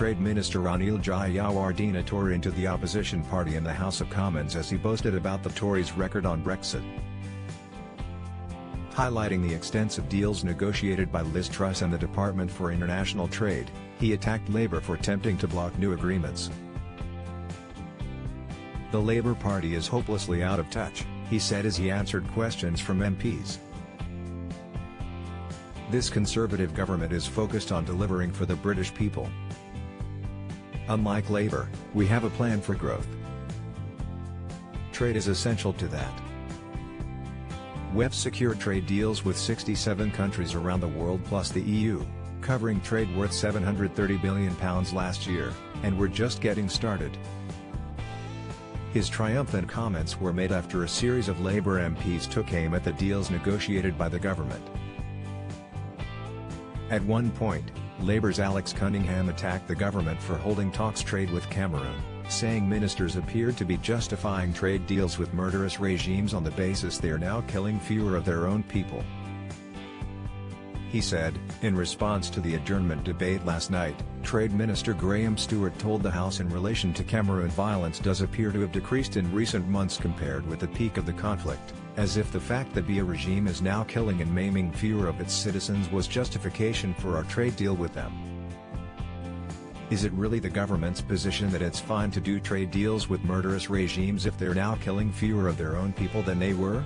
Trade Minister Anil Jayawardena tore into the opposition party in the House of Commons as he boasted about the Tories' record on Brexit. Highlighting the extensive deals negotiated by Liz Truss and the Department for International Trade, he attacked Labour for attempting to block new agreements. The Labour Party is hopelessly out of touch, he said as he answered questions from MPs. This Conservative government is focused on delivering for the British people. Unlike Labour, we have a plan for growth. Trade is essential to that. We've secured trade deals with 67 countries around the world plus the EU, covering trade worth £730 billion last year, and we're just getting started. His triumphant comments were made after a series of Labour MPs took aim at the deals negotiated by the government. At one point, Labour's Alex Cunningham attacked the government for holding talks trade with Cameroon, saying ministers appeared to be justifying trade deals with murderous regimes on the basis they are now killing fewer of their own people. He said, in response to the adjournment debate last night, Trade Minister Graham Stewart told the House in relation to Cameroon violence does appear to have decreased in recent months compared with the peak of the conflict, as if the fact that Biya regime is now killing and maiming fewer of its citizens was justification for our trade deal with them. Is it really the government's position that it's fine to do trade deals with murderous regimes if they're now killing fewer of their own people than they were?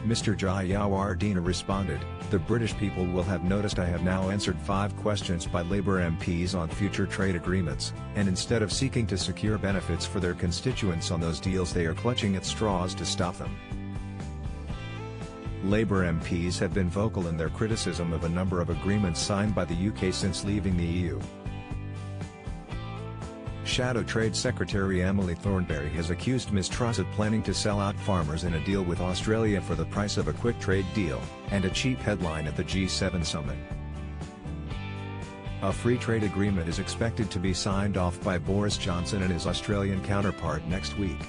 Mr. Jayawardena responded, the British people will have noticed I have now answered 5 questions by Labour MPs on future trade agreements, and instead of seeking to secure benefits for their constituents on those deals they are clutching at straws to stop them. Labour MPs have been vocal in their criticism of a number of agreements signed by the UK since leaving the EU. Shadow Trade Secretary Emily Thornberry has accused Ms Truss of planning to sell out farmers in a deal with Australia for the price of a quick trade deal, and a cheap headline at the G7 summit. A free trade agreement is expected to be signed off by Boris Johnson and his Australian counterpart next week.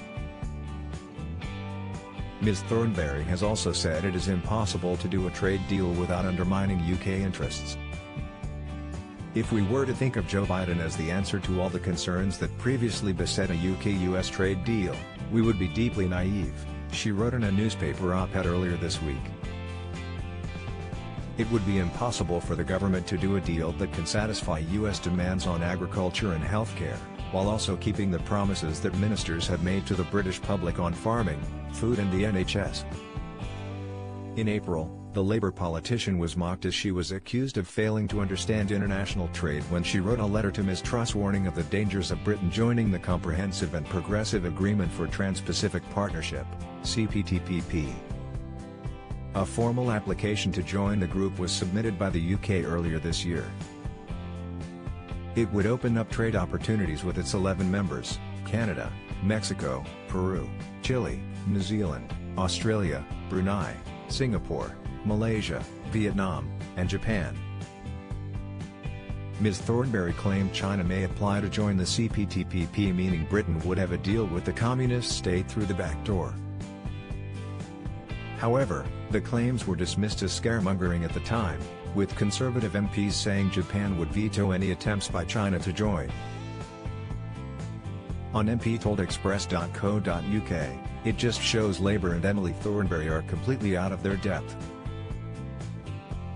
Ms Thornberry has also said it is impossible to do a trade deal without undermining UK interests. If we were to think of Joe Biden as the answer to all the concerns that previously beset a UK-US trade deal, we would be deeply naive, she wrote in a newspaper op-ed earlier this week. It would be impossible for the government to do a deal that can satisfy US demands on agriculture and healthcare, while also keeping the promises that ministers have made to the British public on farming, food and the NHS. In April, the Labour politician was mocked as she was accused of failing to understand international trade when she wrote a letter to Ms Truss warning of the dangers of Britain joining the Comprehensive and Progressive Agreement for Trans-Pacific Partnership, CPTPP. A formal application to join the group was submitted by the UK earlier this year. It would open up trade opportunities with its 11 members, Canada, Mexico, Peru, Chile, New Zealand, Australia, Brunei, Singapore, Malaysia, Vietnam, and Japan. Ms Thornberry claimed China may apply to join the CPTPP, meaning Britain would have a deal with the communist state through the back door. However, the claims were dismissed as scaremongering at the time, with Conservative MPs saying Japan would veto any attempts by China to join. On mp-told-express.co.uk, it just shows Labour and Emily Thornberry are completely out of their depth.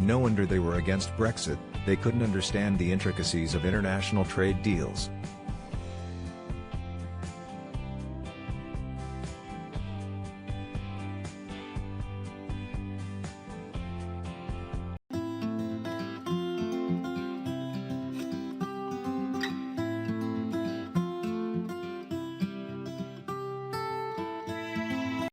No wonder they were against Brexit, they couldn't understand the intricacies of international trade deals.